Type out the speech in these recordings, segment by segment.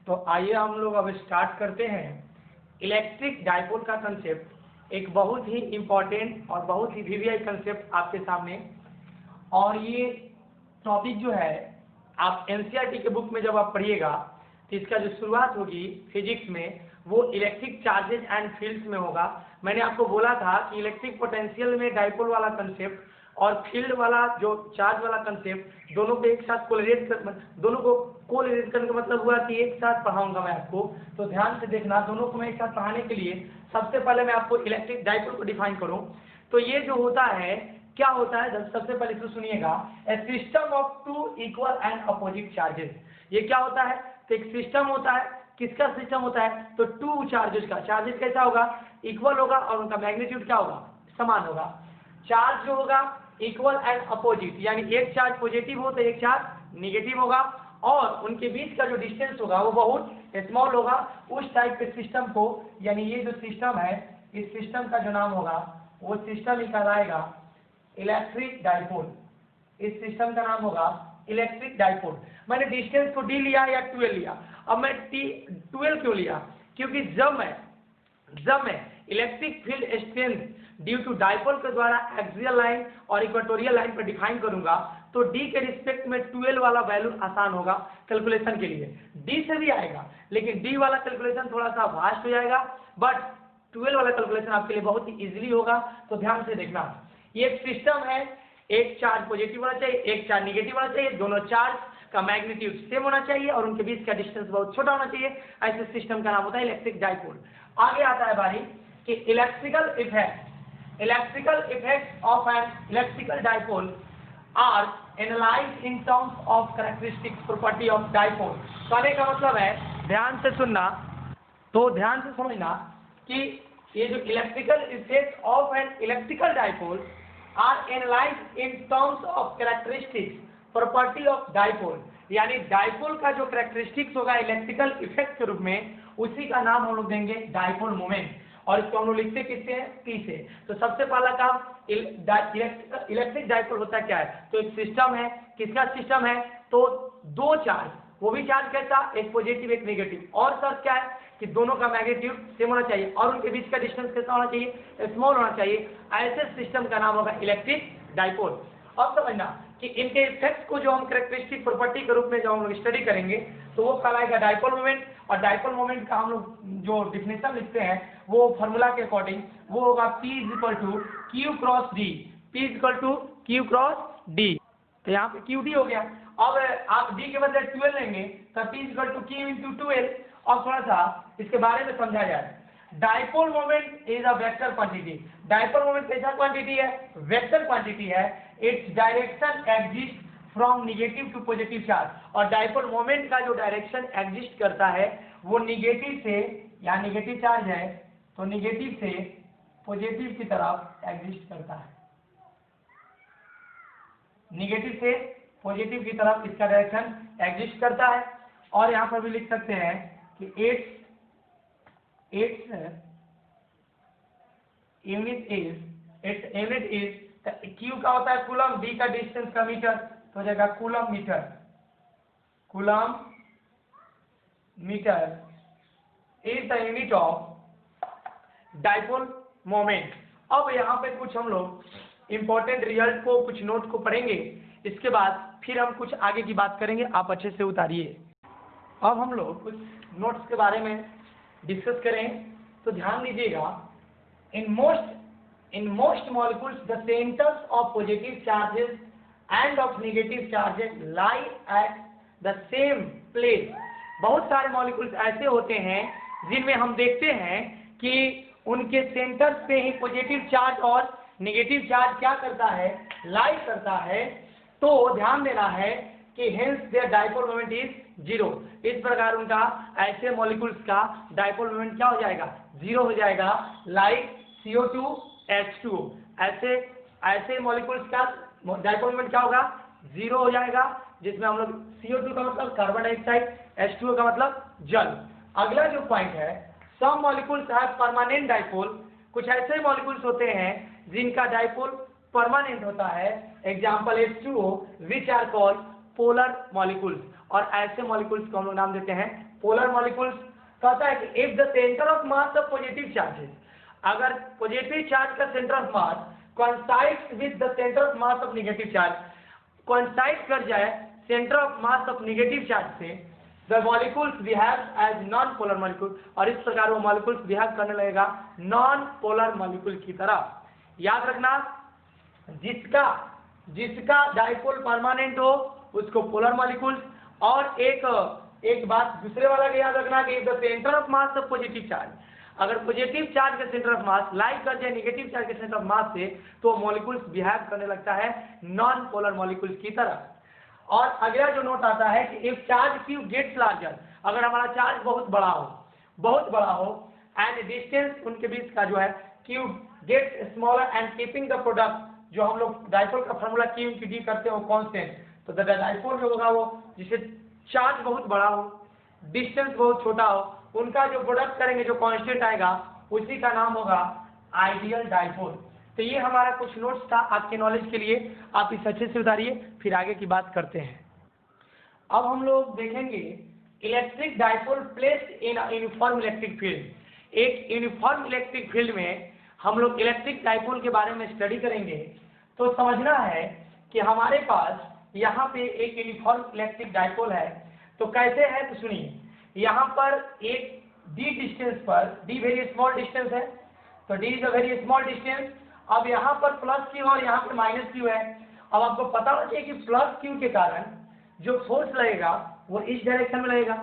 तो आइए हम लोग अब स्टार्ट करते हैं। इलेक्ट्रिक डाइपोल का कंसेप्ट एक बहुत ही इम्पोर्टेंट और बहुत ही वीवीआई कंसेप्ट आपके सामने, और ये टॉपिक जो है आप एनसीईआरटी के बुक में जब आप पढ़िएगा तो इसका जो शुरुआत होगी फिजिक्स में वो इलेक्ट्रिक चार्जेज एंड फील्ड्स में होगा। मैंने आपको बोला था कि इलेक्ट्रिक पोटेंशियल में डाइपोल वाला कंसेप्ट और फील्ड वाला जो चार्ज वाला कंसेप्ट दोनों को एक साथ दोनों को कोरिलेट करने का मतलब हुआ कि एक साथ पढ़ाऊंगा मैं आपको। तो ध्यान से देखना, दोनों को मैं एक साथ पढ़ाने के लिए सबसे पहले मैं आपको इलेक्ट्रिक डाइपोल को डिफाइन करूं। तो ये जो होता है क्या होता है, सबसे पहले इसको सुनिएगा। A system of two equal and opposite charges. ये क्या होता है? तो एक सिस्टम होता है, किसका सिस्टम होता है? तो टू चार्जेस का। चार्जेस कैसा होगा? इक्वल होगा और उनका मैग्नीट्यूड क्या होगा? समान होगा। चार्ज जो होगा इक्वल एंड अपोजिट, यानी एक चार्ज पॉजिटिव हो तो एक चार्ज निगेटिव होगा, और उनके बीच का जो डिस्टेंस होगा वो बहुत स्मॉल होगा। उस टाइप के सिस्टम को, यानी ये जो सिस्टम है, इस सिस्टम का जो नाम होगा वो सिस्टम ही कहलाएगा इलेक्ट्रिक डाइपोल। इस सिस्टम का नाम होगा इलेक्ट्रिक डाइपोल। मैंने डिस्टेंस को डी लिया या 12 लिया। अब मैं 12 क्यों लिया? क्योंकि जब मैं electric field strength due to dipole के द्वारा एक्सियल लाइन और इक्वेटोरियल लाइन पर डिफाइन करूंगा तो डी के रिस्पेक्ट में 12 वाला वैल्यू आसान होगा कैलकुलेशन के लिए। डी से भी आएगा लेकिन डी वाला कैलकुलेशन थोड़ा सा वास्ट हो जाएगा, बट 12 वाला कैलकुलेशन आपके लिए बहुत ही इजीली होगा। तो ध्यान से देखना, ये एक सिस्टम है, एक चार्ज पॉजिटिव होना चाहिए, एक चार्ज निगेटिव होना चाहिए, दोनों चार्ज का मैग्नीट्यूड सेम होना चाहिए और उनके बीच का डिस्टेंस बहुत छोटा होना चाहिए। ऐसे सिस्टम का नाम होता है इलेक्ट्रिक डाइपोल। आगे आता है बारी कि electrical effect of an electrical dipole are analysed in terms of characteristics property of dipole. कहने का मतलब है, ध्यान से सुनना, तो ध्यान से समझना कि ये जो electrical effect of an electrical dipole are analysed in terms of characteristics property of dipole, यानी डाइपोल का जो कैरेक्टरिस्टिक्स होगा इलेक्ट्रिकल इफेक्ट के रूप में, उसी का नाम हम लोग देंगे डाइपोल मोमेंट। और इसको हम लोग लिखते किससे हैं? P से। तो सबसे पहला काम इलेक्ट्रिक डाइपोल होता क्या है? तो एक सिस्टम है, किसका सिस्टम है? तो दो चार्ज, वो भी चार्ज कैसा? एक पॉजिटिव एक नेगेटिव, और शर्त क्या है कि दोनों का मैग्नीट्यूड सेम होना चाहिए और उनके बीच का डिस्टेंस कैसा होना चाहिए? स्मॉल होना चाहिए। ऐसे सिस्टम का नाम होगा इलेक्ट्रिक डाइपोल। अब समझना कि इनके इफेक्ट को जो हम कैरेक्टरिस्टिक प्रॉपर्टी के रूप में जो हम लोग स्टडी करेंगे तो वो कहलाएगा डाइपोल मोमेंट। और डाइपोल मोमेंट का हम लोग जो डिफिनेशन लिखते हैं वो फॉर्मूला के अकॉर्डिंग वो होगा P = Q cross D। P = Q cross D। तो यहाँ पे QD हो गया। अब आप D के बदले 12 लेंगे तो P = Q × 12। और थोड़ा सा इसके बारे में समझा जाए। Dipole moment is a vector quantity. Dipole moment कैसा क्वांटिटी है? वेक्टर क्वांटिटी है। Its direction exist from negative to positive charge. और डाइपोल मोमेंट का जो डायरेक्शन एग्जिस्ट करता है वो निगेटिव से, या निगेटिव चार्ज है तो निगेटिव से पॉजिटिव की तरफ एग्जिस्ट करता है। निगेटिव से पॉजिटिव की तरफ इसका डायरेक्शन एग्जिस्ट करता है। और यहाँ पर भी लिख सकते हैं कि its यूनिट इज Q का होता है कूलम, D का डिस्टेंस का मीटर, तो हो जाएगा coulomb metre is the unit of dipole moment. अब यहाँ पे कुछ हम लोग इंपॉर्टेंट रिजल्ट को, कुछ नोट को पढ़ेंगे, इसके बाद फिर हम कुछ आगे की बात करेंगे। आप अच्छे से उतारिए। अब हम लोग कुछ नोट्स के बारे में डिस्कस करें तो ध्यान दीजिएगा। In most molecules the centers of positive charges and of negative charges lie at the same place। बहुत सारे मॉलिक्यूल्स ऐसे होते हैं जिनमें हम देखते हैं कि उनके सेंटर पे ही पॉजिटिव चार्ज और नेगेटिव चार्ज क्या करता है? लाई करता है। तो ध्यान देना है कि hence their dipole moment is 0। इस प्रकार उनका ऐसे मॉलिक्यूल्स का डाइपोल मोमेंट क्या हो जाएगा? 0 हो जाएगा। लाइक CO2 H2O, ऐसे मॉलिक्यूल्स का डाइपोल मोमेंट क्या होगा? 0 हो जाएगा, जिसमें हम लोग CO2 का मतलब कार्बन डाइऑक्साइड, H2O का मतलब जल। अगला जो पॉइंट है, सम मॉलिक्यूल्स हैव परमानेंट डाइपोल। कुछ ऐसे मॉलिक्यूल्स होते हैं जिनका डाइपोल परमानेंट होता है। Example H2O which are called polar molecules. और ऐसे मॉलिक्यूल्स को हम लोग नाम देते हैं पोलर मॉलिक्यूल्स। कहता है कि if the centre of mass of positive charges, अगर पॉजिटिव चार्ज का centre of mass coincides with the centre of mass of negative charge, coincide कर जाए centre of mass of negative charge से, the molecules behave as non polar molecule, और इस प्रकार वो molecules behave करने लगेगा नॉन पोलर मॉलिक्यूल की तरह। याद रखना, जिसका डाइपोल परमानेंट हो उसको पोलर मॉलिक्यूल्स, और एक बात दूसरे वाला भी याद रखना कि the centre of mass of positive charge, अगर पॉजिटिव चार्ज के सेंटर ऑफ मास लाइक कर जाए नेगेटिव चार्ज के सेंटर ऑफ मास से, तो मॉलिक्यूल्स बिहेव करने लगता है नॉन पोलर मॉलिक्यूल्स की तरह। और अगला जो नोट आता है कि if charge Q gets larger, अगर हमारा चार्ज बहुत बड़ा हो एंड डिस्टेंस उनके बीच का जो है Q gets smaller and keeping the product, जो हम लोग डाइपोल का फॉर्मूला क्यू इंटू डी करते हो कांस्टेंट, तो द डाइपोल जो होगा वो जिसे चार्ज बहुत बड़ा हो डिस्टेंस बहुत छोटा हो, उनका जो प्रोडक्ट करेंगे जो कांस्टेंट आएगा उसी का नाम होगा आइडियल डाइपोल। तो ये हमारा कुछ नोट्स था आपके नॉलेज के लिए, आप इसे अच्छे से उतारिए, फिर आगे की बात करते हैं। अब हम लोग देखेंगे electric dipole placed in uniform electric field. एक यूनिफॉर्म इलेक्ट्रिक फील्ड में हम लोग इलेक्ट्रिक डाइपोल के बारे में स्टडी करेंगे। तो समझना है कि हमारे पास यहाँ पे एक यूनिफॉर्म इलेक्ट्रिक डाइपोल है। तो कैसे है तो सुनिए, यहाँ पर एक d डिस्टेंस पर, d वेरी स्मॉल डिस्टेंस है, तो d is a very small distance. अब यहाँ पर प्लस क्यू और यहाँ पर माइनस क्यू है। अब आपको पता होना चाहिए कि प्लस क्यू के कारण जो फोर्स लगेगा वो इस डायरेक्शन में लगेगा,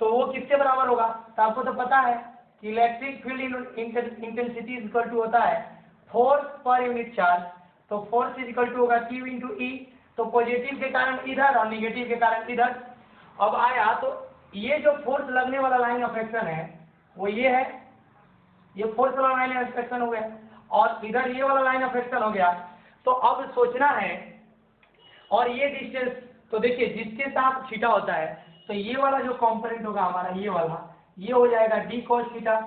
तो वो किसके बराबर होगा, तो आपको तो पता है कि electric field intensity is equal to होता है फोर्स पर यूनिट चार्ज, तो फोर्स इज इक्वल टू होगा क्यू इंटू ई। तो पॉजिटिव के कारण इधर और निगेटिव के कारण इधर। अब आया तो ये जो फोर्स लगने वाला लाइन ऑफ एक्शन है वो ये है, ये फोर्स वाला लाइन ऑफ एक्शन हो गया, और इधर ये वाला लाइन ऑफ एक्शन हो गया। तो अब सोचना है, और ये डिस्टेंस, तो देखिए जिसके साथ थीटा होता है, तो ये वाला जो कंपोनेंट होगा हमारा ये वाला, ये हो जाएगा डी कॉस थीटा,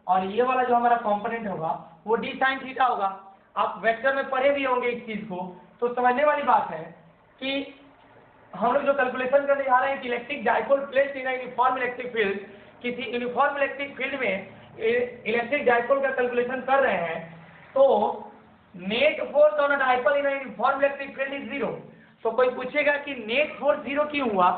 और ये वाला जो हमारा कंपोनेंट होगा वो डी साइन थीटा होगा। आप वेक्टर में पढ़े भी होंगे इस चीज को, तो समझने वाली बात है कि हम लोग जो कैलकुलेशन करने जा रहे हैं कि electric dipole placed in uniform electric field, किसी यूनिफॉर्म इलेक्ट्रिक फील्ड में इलेक्ट्रिक डाइपोल का कैलकुलेशन कर रहे हैं, तो net force on a dipole in uniform electric field is zero. तो कोई पूछेगा कि नेट फोर्स जीरो क्यों हुआ,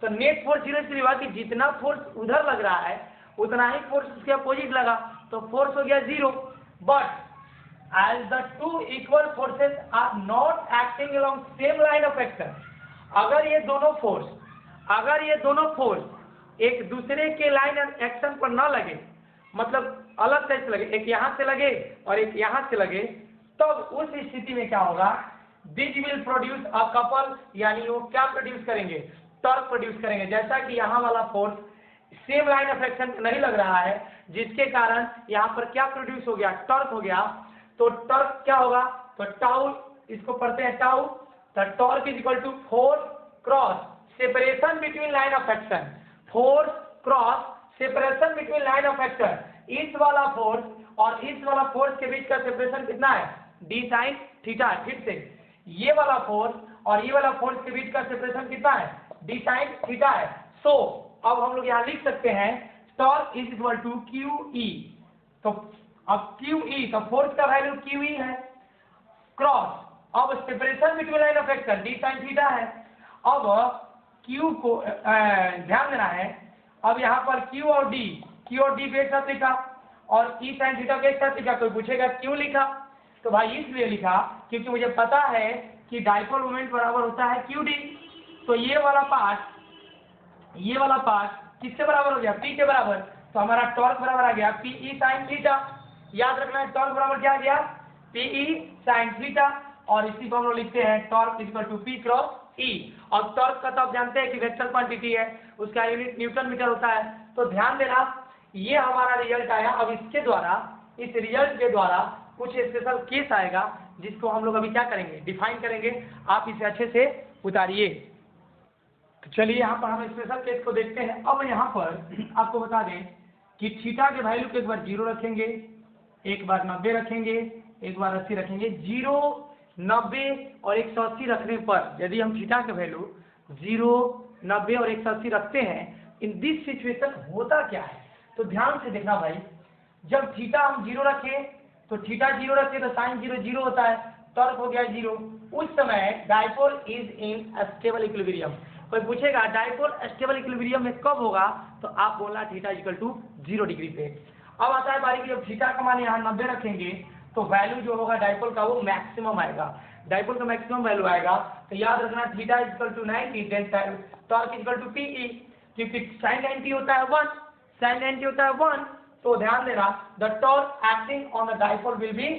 तो नेट फोर्स जीरो इसलिए हुआ कि जितना फोर्स उधर लग रहा है उतना ही फोर्स उसके अपोजिट लगा, तो फोर्स हो गया zero. But as the two equal forces are not acting along same line of action, अगर ये दोनों फोर्स एक दूसरे के लाइन ऑफ एक्शन पर ना लगे, मतलब अलग साइड से लगे, एक यहाँ से लगे और एक यहाँ से लगे, तब उस स्थिति में क्या होगा, this will produce a couple, यानी वो क्या प्रोड्यूस करेंगे, टॉर्क प्रोड्यूस करेंगे। जैसा कि यहाँ वाला force same line of action नहीं लग रहा है, जिसके कारण यहाँ पर क्या प्रोड्यूस हो गया, टॉर्क हो गया। तो टॉर्क क्या होगा, तो टाउ, इसको पढ़ते हैं tau, the torque is equal to force cross separation between line of action, force cross separation between line of action. इस वाला फोर्स और इस वाला फोर्स के बीच का सेपरेशन कितना है, डी साइन थीटा है। फिर से ये वाला फोर्स और ये वाला फोर्स के बीच का सेपरेशन कितना है, डी साइन थीटा है। सो अब हम लोग यहाँ लिख सकते हैं torque is equal to Q E. तो अब क्यू ई, तो फोर्स का वैल्यू क्यू ई है, क्रॉस, अब separation between line of action D sine theta है। अब क्यू को ध्यान देना है, अब यहाँ पर क्यू और डी को एक साथ लिखा और ई साइन थीटा को एक साथ लिखा। कोई पूछेगा क्यों लिखा, तो भाई इसलिए लिखा क्योंकि मुझे पता है कि डाइपोल मोमेंट बराबर होता है क्यू डी। तो ये वाला पार्ट किससे बराबर हो गया, पी के बराबर, तो हमारा टॉर्क बराबर आ गया पी ई साइन थीटा। याद रखना है टॉर्क बराबर क्या आ गया, पी ई साइन थीटा, और इसी को हम लोग लिखते हैं torque equal to P cross E. और टॉर्क का तो आप जानते हैं कि वेक्टर क्वांटिटी है, उसका यूनिट न्यूटन मीटर होता है। तो ध्यान देना, ये हमारा रिजल्ट आया। अब इसके द्वारा, इस रिजल्ट के द्वारा कुछ स्पेशल केस आएगा जिसको हम लोग अभी क्या करेंगे, डिफाइन करेंगे। आप इसे अच्छे से उतारिए। तो चलिए यहाँ पर हम स्पेशल केस को देखते हैं। अब यहाँ पर आपको बता दें कि थीटा के वैल्यू को एक बार 0 रखेंगे, एक बार 90 रखेंगे, एक बार 80 रखेंगे। 0, 90 और 180 रखने पर यदि हम थीटा के वैल्यू 0, 90 और 180 रखते हैं, इन दिस सिचुएशन होता क्या है, तो ध्यान से देखना भाई, जब थीटा हम 0 रखें तो थीटा 0 रखें तो साइन 0 0 होता है, टॉर्क हो गया 0। उस समय dipole is in stable equilibrium. कोई पूछेगा डायपोल स्टेबल इक्विलिब्रियम में कब होगा, तो आप बोलना थीटा इक्वल टू 0 डिग्री पे। अब आता है बारी की, जब थीटा का मान यहाँ 90 रखेंगे तो वैल्यू जो होगा डायपोल का वो मैक्सिमम आएगा, डायपोल का मैक्सिमम वैल्यू आएगा। तो याद रखना theta equal to 90 then torque equal to P E, क्योंकि sin 90 होता है 1, sin 90 होता है 1, तो ध्यान देना the torque acting on the dipole will be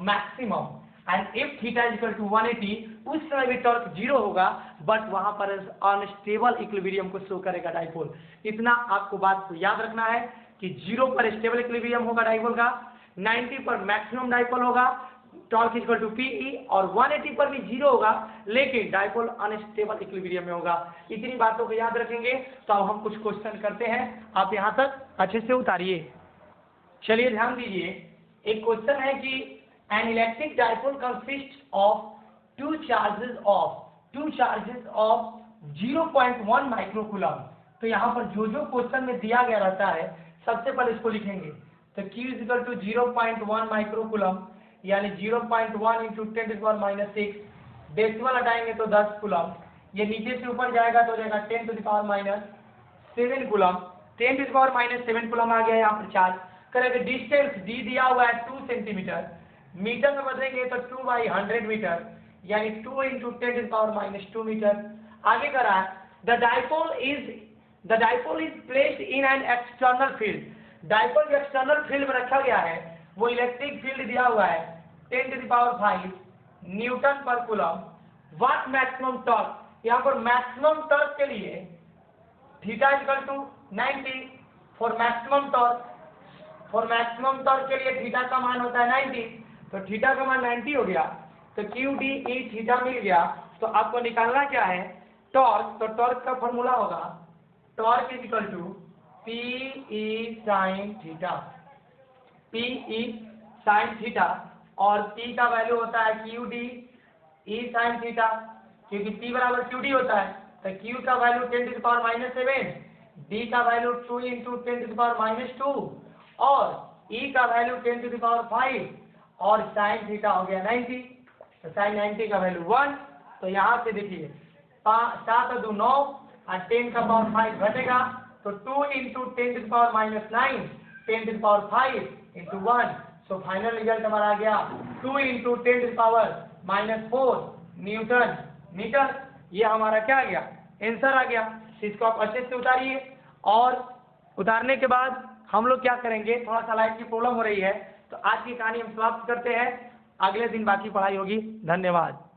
maximum and if theta is equal to 180, उस समय भी टॉर्क 0 होगा, बट वहां पर अनस्टेबल इक्विलिब्रियम को शो करेगा डायपोल। इतना आपको बात को याद रखना है कि 0 पर स्टेबल इक्विलिब्रियम होगा डायपोल का, 90 पर मैक्सिमम डायपोल होगा, टॉर्क इक्वल टू पीई, और 180 पर भी 0 होगा, लेकिन डायपोल अनस्टेबल इक्विलिब्रियम में होगा। इतनी बातों को याद रखेंगे तो अब हम कुछ क्वेश्चन करते हैं, आप यहाँ तक अच्छे से उतारिए। चलिए ध्यान दीजिए, एक क्वेश्चन है कि an electric dipole consist of two charges of 0.1 microcoulomb. तो यहाँ पर जो जो क्वेश्चन में दिया गया रहता है सबसे पहले इसको लिखेंगे। तो Q is equal to 0.1 microcoulomb, यानी 0.1 इंटू 10⁻⁻6, डेसिमल हटाएंगे तो 10 कूलम, ये नीचे से ऊपर जाएगा तो हो जाएगा 10⁻⁷ कूलम, 10⁻⁷ कूलम आ गया यहाँ पर चार्ज। करेंगे डिस्टेंस डी दिया हुआ है 2 सेंटीमीटर, मीटर में बदलेंगे तो 2/100 मीटर, यानी 2 इंटू 10⁻⁻2 मीटर। आगे करा है the dipole is placed in an external field. Dipole जो एक्सटर्नल फील्ड में रखा गया है वो इलेक्ट्रिक फील्ड दिया हुआ है 10⁵ न्यूटन पर कूलम। व्हाट मैक्सिमम टॉर्क, यहाँ पर मैक्सिमम टॉर्क के लिए theta equal to 90 for maximum torque, के लिए थीटा का मान होता है 90, तो थीटा का मान 90 हो गया, तो क्यू डी ई थीटा मिल गया। तो आपको निकालना क्या है टॉर्क, तो टॉर्क का फॉर्मूला होगा torque is equal to P E sine theta, और P का वैल्यू होता है Q D E sine theta, क्योंकि P बराबर क्यू डी होता है, तो Q का वैल्यू 10⁻⁷, D का वैल्यू 2 इंटू 10⁻⁻2, और E का वैल्यू 10⁵, और साइन थीटा हो गया 90, तो साइन 90 का वैल्यू 1। तो यहाँ से देखिए 7 और 2 9 और 10 का पावर 5 घटेगा, तो 2 into 10⁻⁹ 10⁵ into 1, so final result हमारा आ गया 2 इंटू 10⁻⁴ न्यूटन मीटर। ये हमारा क्या आ गया आंसर आ गया। इसको आप अच्छे से उतारिए, और उतारने के बाद हम लोग क्या करेंगे, थोड़ा सा लाइट की प्रॉब्लम हो रही है, तो आज की कहानी हम समाप्त करते हैं, अगले दिन बाकी पढ़ाई होगी। धन्यवाद।